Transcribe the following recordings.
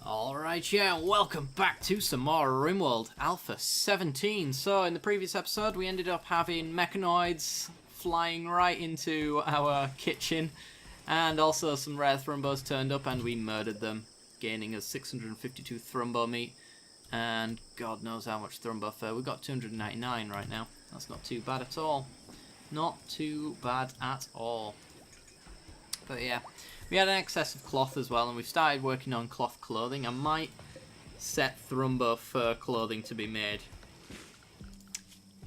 Alright, yeah, welcome back to some more Rimworld Alpha 17. So, in the previous episode, we ended up having mechanoids flying right into our kitchen, and also some rare thrumbos turned up and we murdered them, gaining us 652 thrumbo meat, and God knows how much thrumbo fur. We've got 299 right now. That's not too bad at all. Not too bad at all. But yeah, we had an excess of cloth as well, and we've started working on cloth clothing. I might set thrumbo fur clothing to be made.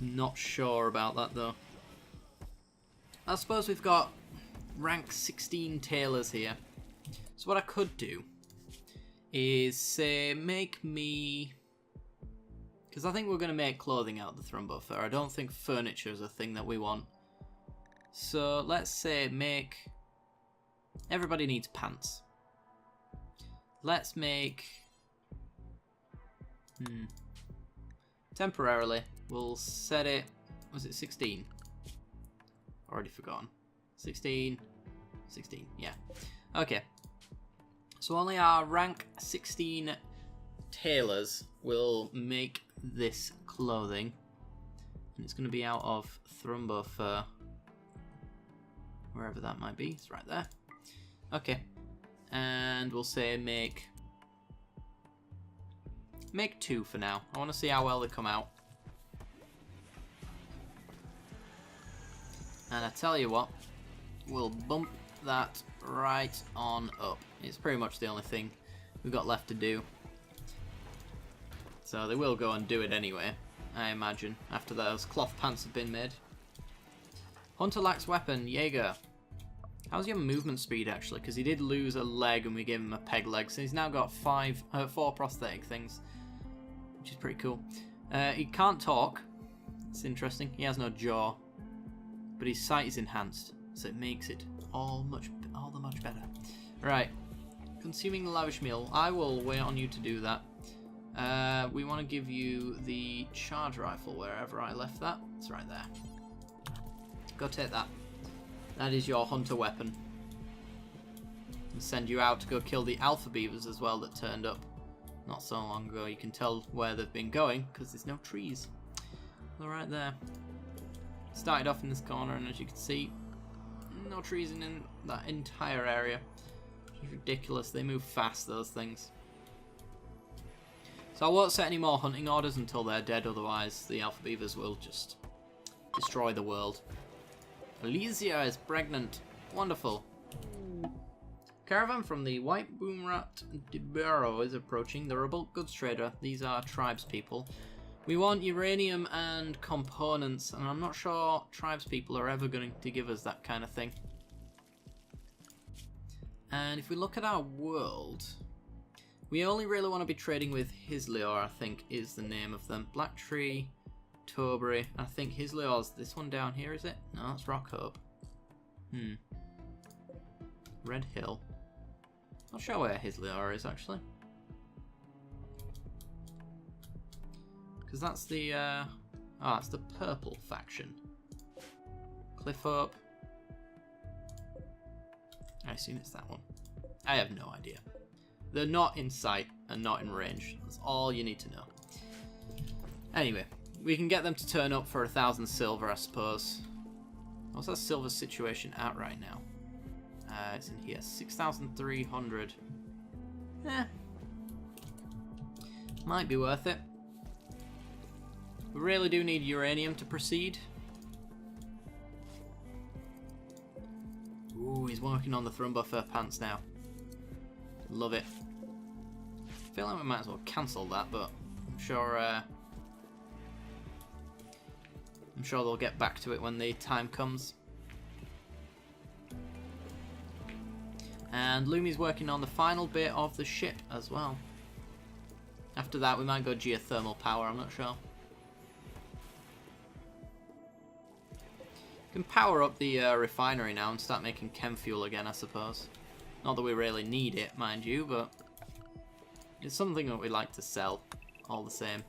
Not sure about that though. I suppose we've got rank 16 tailors here. So what I could do is say make me... because I think we're going to make clothing out of the thrumbo fur. I don't think furniture is a thing that we want. So let's say make... everybody needs pants. Let's make... temporarily, we'll set it... was it 16? Already forgotten. 16. 16, yeah. Okay. So only our rank 16 tailors will make this clothing. And it's going to be out of thrumbo fur. Wherever that might be. It's right there. Okay, and we'll say make 2 for now. I want to see how well they come out. And I tell you what, we'll bump that right on up. It's pretty much the only thing we've got left to do. So they will go and do it anyway, I imagine, after those cloth pants have been made. Hunter lacks weapon, Jaeger. How's your movement speed actually? Because he did lose a leg and we gave him a peg leg, so he's now got 4 prosthetic things, which is pretty cool. He can't talk. It's interesting. He has no jaw, but his sight is enhanced, so it makes it all the much better. Right, consuming the lavish meal. I will wait on you to do that. We want to give you the charge rifle wherever I left that. It's right there. Go take that. That is your hunter weapon. And send you out to go kill the alpha beavers as well that turned up not so long ago. You can tell where they've been going because there's no trees. They're right there. Started off in this corner, and as you can see, no trees in that entire area. It's ridiculous. They move fast, those things. So I won't set any more hunting orders until they're dead, otherwise the alpha beavers will just destroy the world. Elysia is pregnant. Wonderful. Caravan from the White Boomrat Dibero is approaching. The Revolt Goods Trader. These are tribes people. We want uranium and components, and I'm not sure tribes people are ever going to give us that kind of thing. And if we look at our world, we only really want to be trading with Hislior, I think is the name of them. Black Tree, Tobury. I think Hislior's this one down here, is it? No, it's Rockhope. Red Hill. Not sure where Hislior is actually. Because that's the it's the purple faction. Cliffhope. I assume it's that one. I have no idea. They're not in sight and not in range. That's all you need to know. Anyway, we can get them to turn up for 1,000 silver, I suppose. What's that silver situation at right now? It's in here. 6,300. Might be worth it. We really do need uranium to proceed. Ooh, he's working on the thrumbo fur pants now. Love it. I feel like we might as well cancel that, but I'm sure they'll get back to it when the time comes. And Lumi's working on the final bit of the ship as well. After that, we might go geothermal power, I'm not sure. We can power up the refinery now and start making chem fuel again, I suppose. Not that we really need it, mind you, but it's something that we like to sell all the same.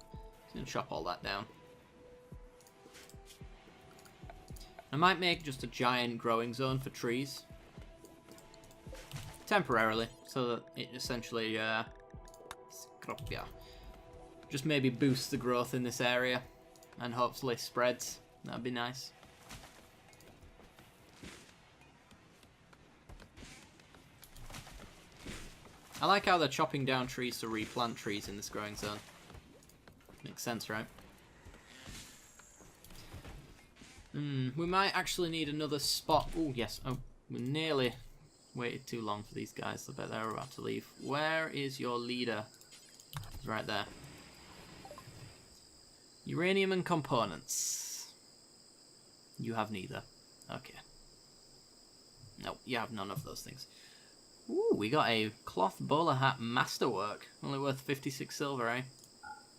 Just gonna chop all that down. I might make just a giant growing zone for trees. Temporarily, so that it essentially Kropia. Just maybe boost the growth in this area and hopefully spreads. That'd be nice. I like how they're chopping down trees to replant trees in this growing zone. Makes sense, right? We might actually need another spot. Oh, yes. Oh, we nearly waited too long for these guys. I bet they're about to leave. Where is your leader? He's right there. Uranium and components. You have neither. Okay. No, you have none of those things. Ooh, we got a cloth bowler hat masterwork. Only worth 56 silver, eh?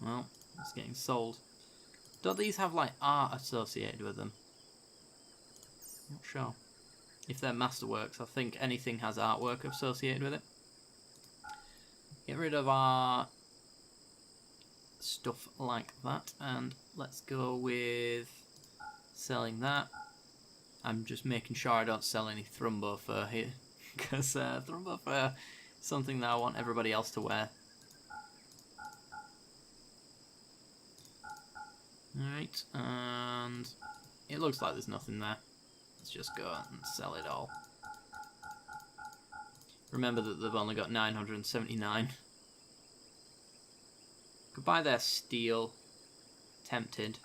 Well, it's getting sold. Don't these have, like, art associated with them? Not sure. If they're masterworks, I think anything has artwork associated with it. Get rid of our stuff like that, and let's go with selling that. I'm just making sure I don't sell any Thrumbo fur here, because Thrumbo fur is something that I want everybody else to wear. Alright, and it looks like there's nothing there. Let's just go and sell it all. Remember that they've only got 979. Could buy their steel. Tempted.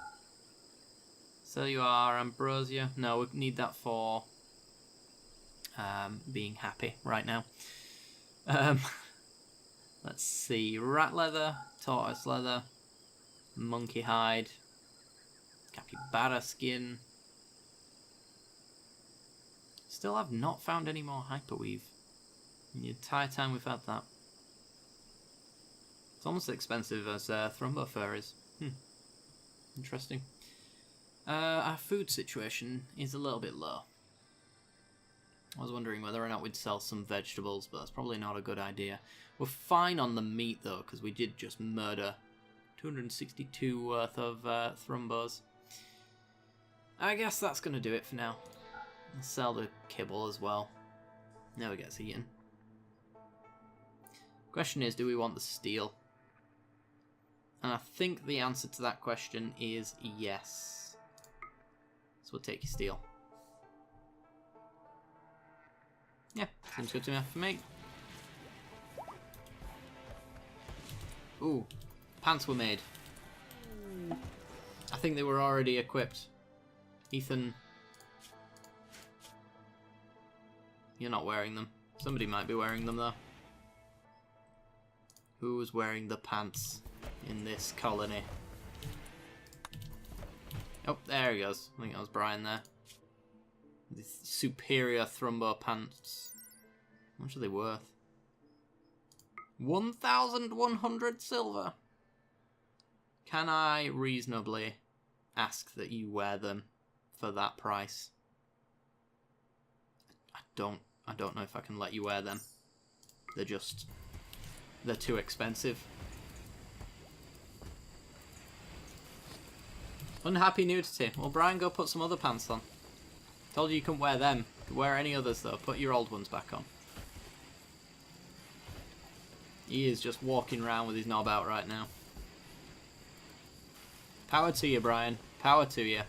So you are Ambrosia. No, we need that for being happy right now. Let's see. Rat leather, tortoise leather, monkey hide, capybara skin. Still have not found any more hyperweave. In the entire time we've had that. It's almost as expensive as Thrumbo fur is. Interesting. Our food situation is a little bit low. I was wondering whether or not we'd sell some vegetables, but that's probably not a good idea. We're fine on the meat though, because we did just murder 262 worth of Thrumbos. I guess that's going to do it for now. I'll sell the kibble as well. Never gets eaten. Question is, do we want the steel? And I think the answer to that question is yes. So we'll take your steel. Yeah, seems good enough for me. Ooh, pants were made. I think they were already equipped. Ethan, you're not wearing them. Somebody might be wearing them though. Who's wearing the pants in this colony? Oh, there he goes. I think that was Brian there. The superior Thrumbo pants. How much are they worth? 1,100 silver. Can I reasonably ask that you wear them for that price? I don't know if I can let you wear them. They're too expensive. Unhappy nudity. Well, Brian, go put some other pants on. Told you couldn't wear them. You could wear any others though. Put your old ones back on. He is just walking around with his knob out right now. Power to you, Brian. Power to you.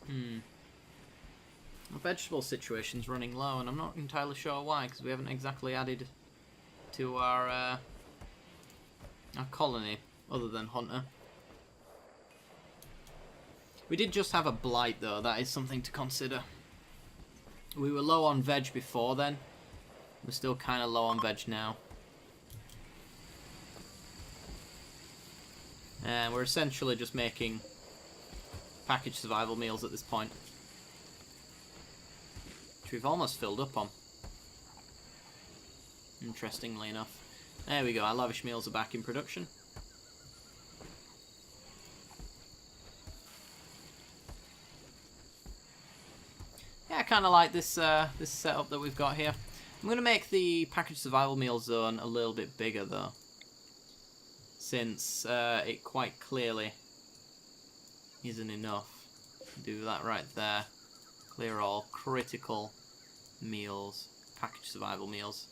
The vegetable situation's running low, and I'm not entirely sure why, because we haven't exactly added to our colony, other than Hunter. We did just have a blight, though. That is something to consider. We were low on veg before then. We're still kind of low on veg now. And we're essentially just making packaged survival meals at this point. Which we've almost filled up on. Interestingly enough. There we go, our lavish meals are back in production. Yeah, I kind of like this this setup that we've got here. I'm going to make the packaged survival meal zone a little bit bigger though. Since it quite clearly isn't enough. Do that right there. Clear all critical meals, packaged survival meals.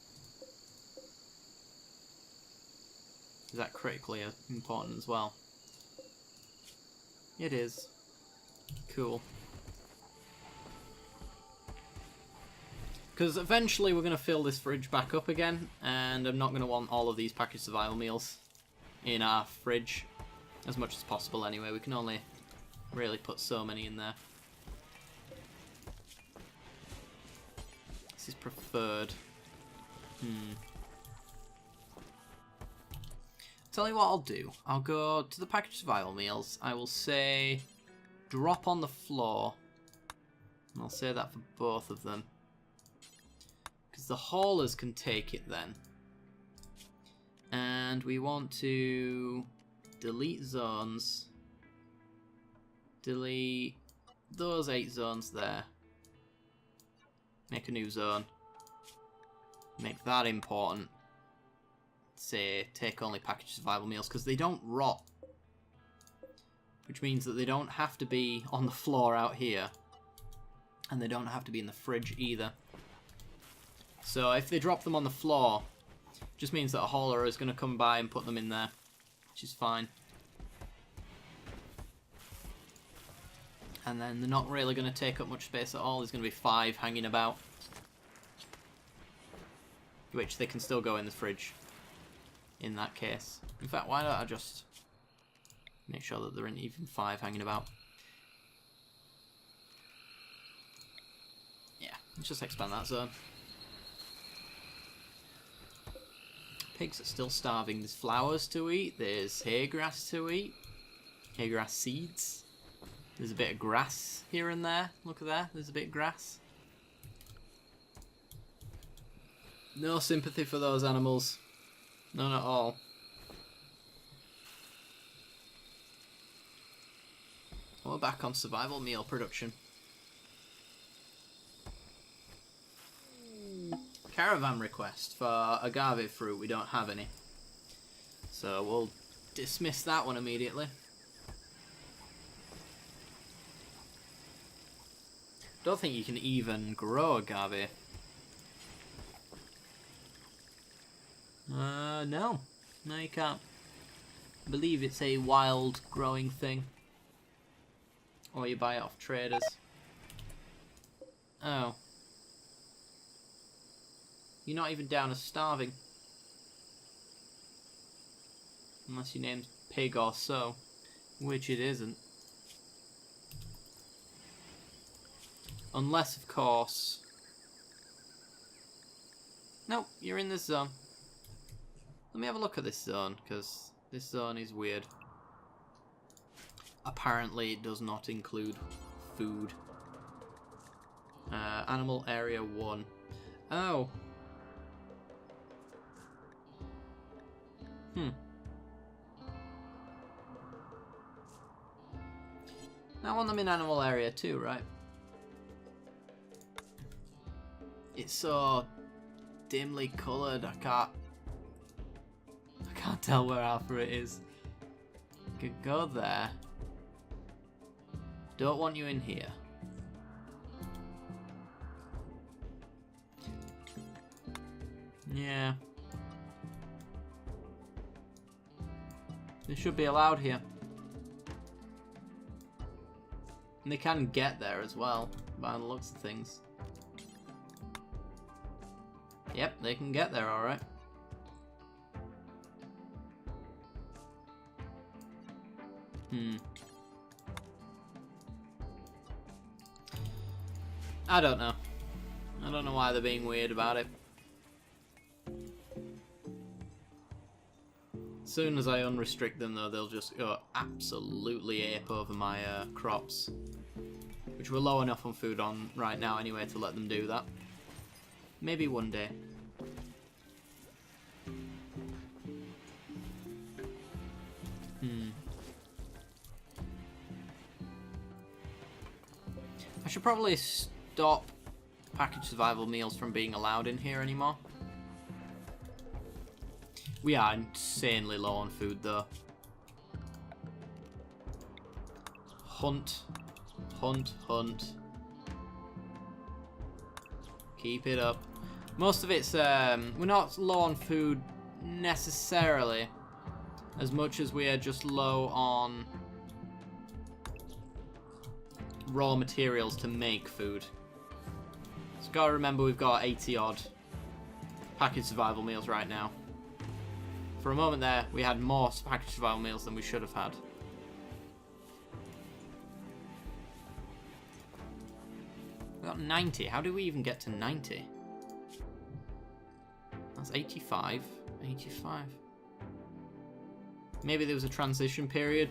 Is that critically important as well? It is. Cool. Because eventually we're going to fill this fridge back up again, and I'm not going to want all of these packaged survival meals in our fridge as much as possible anyway. We can only really put so many in there. This is preferred. Tell you what I'll do. I'll go to the packaged survival meals. I will say drop on the floor. And I'll say that for both of them. Because the haulers can take it then. And we want to delete zones. Delete those 8 zones there. Make a new zone. Make that important. Say, take only packaged survival meals, because they don't rot. Which means that they don't have to be on the floor out here. And they don't have to be in the fridge either. So if they drop them on the floor, it just means that a hauler is going to come by and put them in there. Which is fine. And then they're not really going to take up much space at all. There's going to be 5 hanging about. Which they can still go in the fridge. In that case. In fact, why don't I just make sure that there aren't even 5 hanging about. Yeah, let's just expand that zone. Pigs are still starving. There's flowers to eat. There's hay grass to eat. Hay grass seeds. There's a bit of grass here and there. Look at there. There's a bit of grass. No sympathy for those animals. None at all. We're back on survival meal production. Caravan request for agave fruit. We don't have any. So we'll dismiss that one immediately. Don't think you can even grow agave. No. No, you can't. I believe it's a wild growing thing. Or you buy it off traders. Oh. You're not even down as starving. Unless your name's Pig or so. Which it isn't. Unless, of course... Nope, you're in this zone. Let me have a look at this zone, because this zone is weird. Apparently it does not include food. Animal Area 1. Oh. I want them in Animal Area 2, right? It's so dimly coloured, I can't tell where Alpha it is. Could go there. Don't want you in here. Yeah. They should be allowed here. And they can get there as well, by the looks of things. Yep, they can get there alright. I don't know. I don't know why they're being weird about it. As soon as I unrestrict them though, they'll just go absolutely ape over my crops. Which we're low enough on food on right now anyway to let them do that. Maybe one day. I should probably stop packaged survival meals from being allowed in here anymore. We are insanely low on food though. Hunt. Hunt, hunt. Keep it up. Most of it's, we're not low on food necessarily. as much as we are just low on raw materials to make food. So gotta remember we've got 80 odd packaged survival meals right now. For a moment there, we had more packaged survival meals than we should have had. We got 90. How do we even get to 90? That's 85. 85. Maybe there was a transition period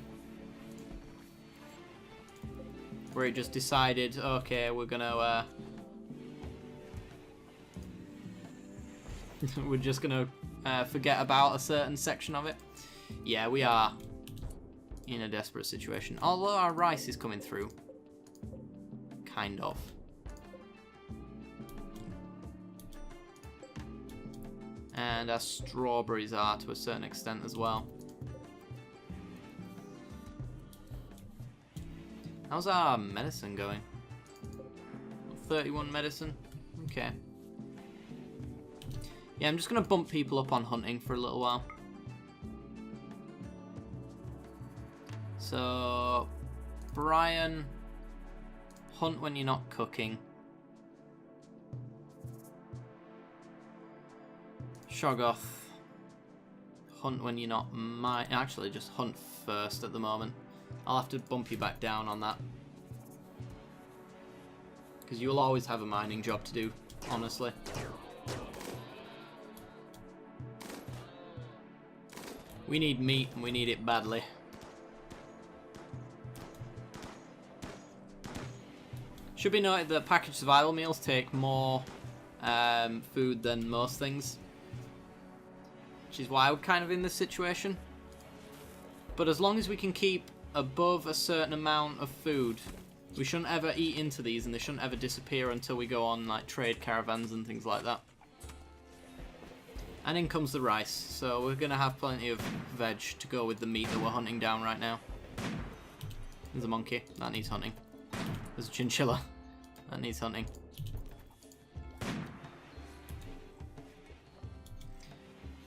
where it just decided, okay, we're gonna we're just gonna forget about a certain section of it. Yeah, we are in a desperate situation. Although our rice is coming through. Kind of. And our strawberries are to a certain extent as well. How's our medicine going? 31 medicine. Okay. Yeah, I'm just going to bump people up on hunting for a little while. So, Brian, hunt when you're not cooking. Shoggoth, hunt when you're not actually, just hunt first at the moment. I'll have to bump you back down on that. Because you'll always have a mining job to do, honestly. We need meat, and we need it badly. Should be noted that packaged survival meals take more food than most things. Which is why we're kind of in this situation. But as long as we can keep above a certain amount of food, we shouldn't ever eat into these, and they shouldn't ever disappear until we go on like trade caravans and things like that. And in comes the rice, so we're gonna have plenty of veg to go with the meat that we're hunting down right now. There's a monkey, that needs hunting. There's a chinchilla, that needs hunting.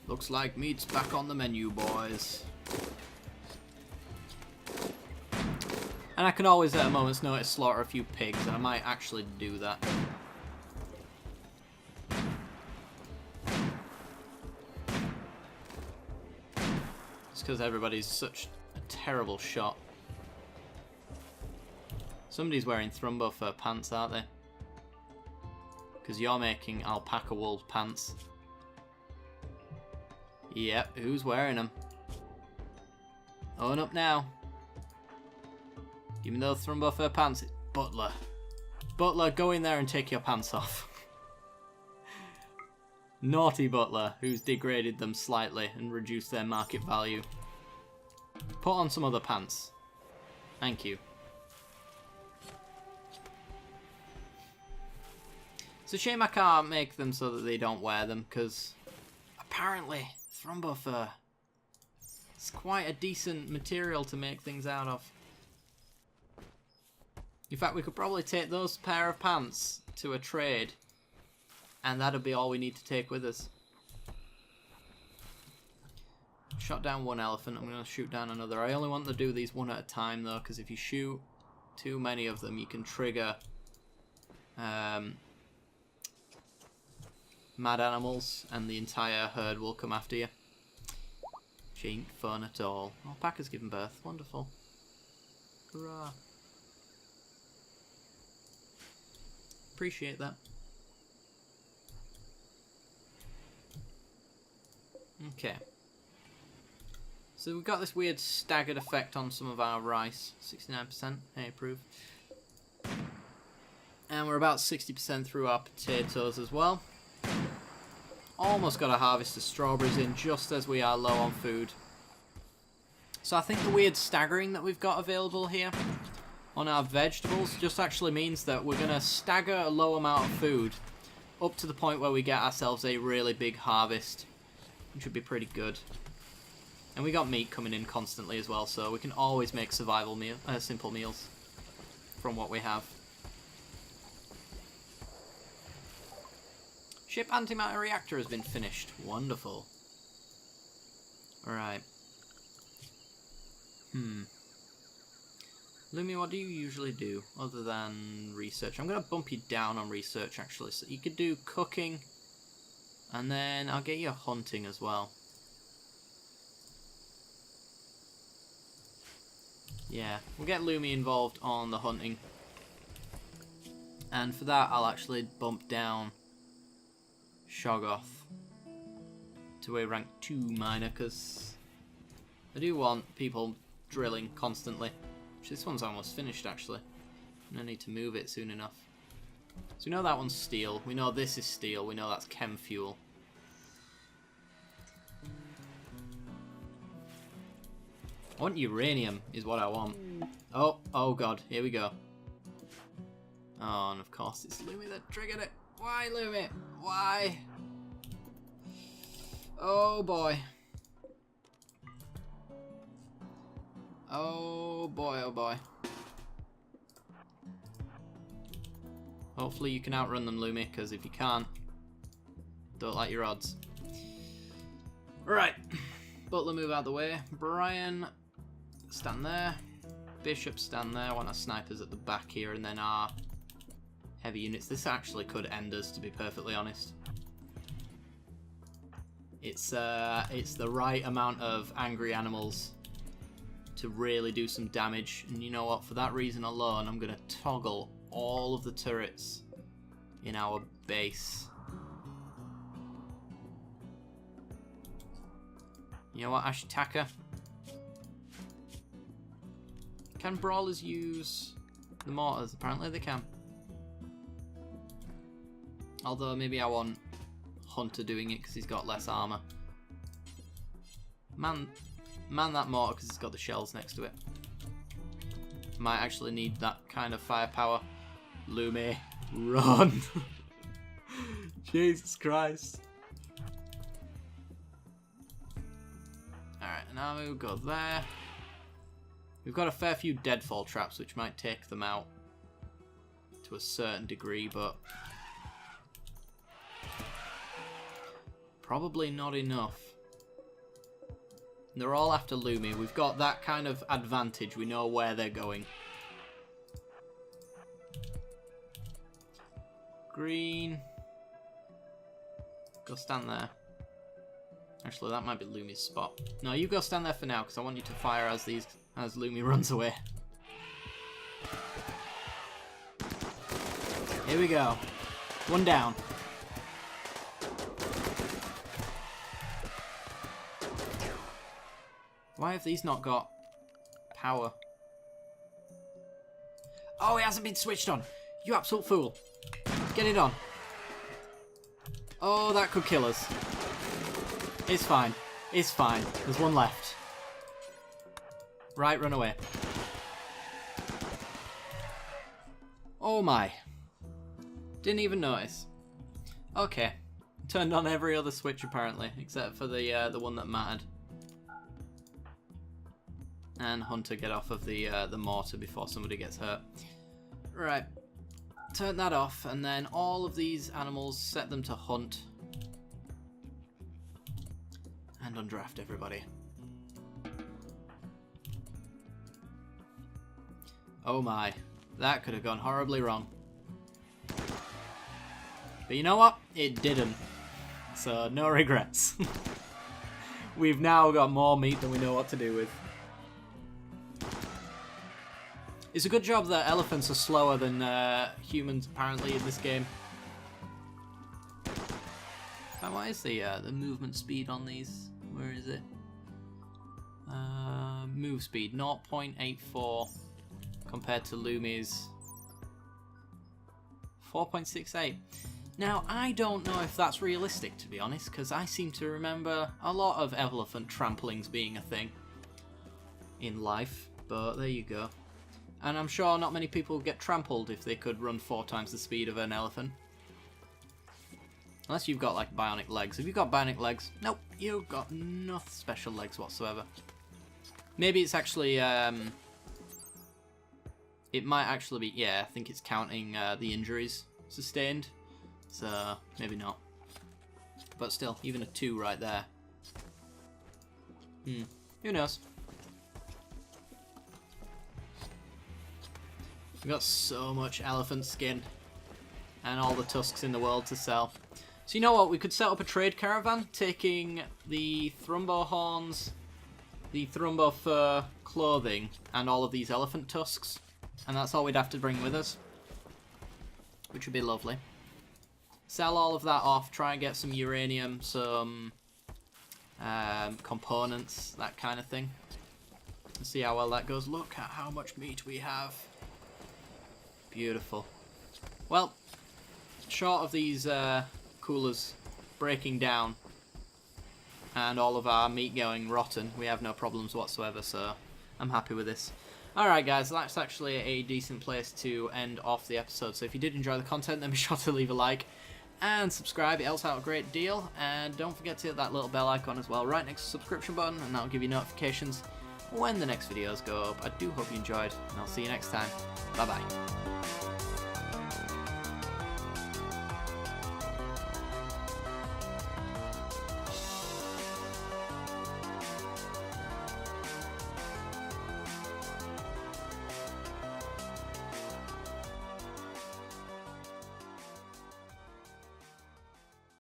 Looks like meat's back on the menu, boys. And I can always, at a moment's notice, slaughter a few pigs, and I might actually do that. Just because everybody's such a terrible shot. Somebody's wearing Thrumbo fur pants, aren't they? Because you're making alpaca wool pants. Yep, who's wearing them? Own up now. Give me those Thrumbo fur pants. Butler. Butler, go in there and take your pants off. Naughty Butler, who's degraded them slightly and reduced their market value. Put on some other pants. Thank you. It's a shame I can't make them so that they don't wear them, because apparently Thrumbo fur is quite a decent material to make things out of. In fact, we could probably take those pair of pants to a trade, and that'll be all we need to take with us. Shot down one elephant, I'm going to shoot down another. I only want to do these one at a time though, because if you shoot too many of them, you can trigger mad animals, and the entire herd will come after you. Which ain't fun at all. Alpaca's given birth. Wonderful. Hurrah. Appreciate that. Okay. So we've got this weird staggered effect on some of our rice. 69%. I approve. And we're about 60% through our potatoes as well. Almost got a harvest of strawberries in just as we are low on food. So I think the weird staggering that we've got available here on our vegetables just actually means that we're going to stagger a low amount of food up to the point where we get ourselves a really big harvest, which would be pretty good. And we got meat coming in constantly as well, so we can always make survival simple meals from what we have. Ship antimatter reactor has been finished. Wonderful. Alright. Lumi, what do you usually do other than research? I'm going to bump you down on research, actually. So you could do cooking, and then I'll get you hunting as well. Yeah, we'll get Lumi involved on the hunting. And for that, I'll actually bump down Shoggoth to a rank 2 miner, because I do want people drilling constantly. This one's almost finished, actually. I need to move it soon enough. So we know that one's steel. We know this is steel. We know that's chem fuel. I want uranium, is what I want. Oh god, here we go. Oh, and of course it's Lumi that triggered it. Why, Lumi? Why? Oh boy. Oh boy, oh boy. Hopefully you can outrun them, Lumi, because if you can't, don't like your odds. Right. Butler, move out of the way. Brian, stand there. Bishop, stand there. I want our snipers at the back here, and then our heavy units. This actually could end us, to be perfectly honest. It's the right amount of angry animals to really do some damage, and you know what, for that reason alone I'm gonna toggle all of the turrets in our base. You know what, Ashitaka? Can brawlers use the mortars? Apparently they can. Although maybe I want Hunter doing it because he's got less armor. Man that mortar because it's got the shells next to it. Might actually need that kind of firepower. Lumi, run! Jesus Christ. Alright, now we'll go there. We've got a fair few deadfall traps which might take them out to a certain degree, but probably not enough. They're all after Lumi. We've got that kind of advantage. We know where they're going. Green. Go stand there. Actually, that might be Lumi's spot. No, you go stand there for now, because I want you to fire as Lumi runs away. Here we go. One down. Why have these not got power? Oh, it hasn't been switched on. You absolute fool. Get it on. Oh, that could kill us. It's fine. It's fine. There's one left. Right, run away. Oh my. Didn't even notice. Okay. Turned on every other switch apparently, except for the one that mattered. And Hunter get off of the mortar before somebody gets hurt. Right. Turn that off, and then all of these animals, set them to hunt. And undraft everybody. Oh my. That could have gone horribly wrong. But you know what? It didn't. So, no regrets. We've now got more meat than we know what to do with. It's a good job that elephants are slower than humans, apparently, in this game. What is the movement speed on these? Where is it? Move speed, 0.84 compared to Lumi's 4.68. Now, I don't know if that's realistic, to be honest, because I seem to remember a lot of elephant tramplings being a thing in life, but there you go. And I'm sure not many people get trampled if they could run 4 times the speed of an elephant. Unless you've got, like, bionic legs. Have you got bionic legs? Nope, you've got no special legs whatsoever. Maybe it's actually, it might actually be, yeah, I think it's counting the injuries sustained. So, maybe not. But still, even a 2 right there. Who knows? We've got so much elephant skin and all the tusks in the world to sell. So you know what? We could set up a trade caravan, taking the Thrumbo horns, the Thrumbo fur, clothing, and all of these elephant tusks. And that's all we'd have to bring with us, which would be lovely. Sell all of that off, try and get some uranium, some components, that kind of thing. Let's see how well that goes. Look at how much meat we have. Beautiful. Well, short of these coolers breaking down and all of our meat going rotten, we have no problems whatsoever, so I'm happy with this. Alright guys, that's actually a decent place to end off the episode, so if you did enjoy the content, then be sure to leave a like and subscribe. It helps out a great deal, and don't forget to hit that little bell icon as well right next to the subscription button, and that'll give you notifications when the next videos go up. I do hope you enjoyed, and I'll see you next time. Bye bye.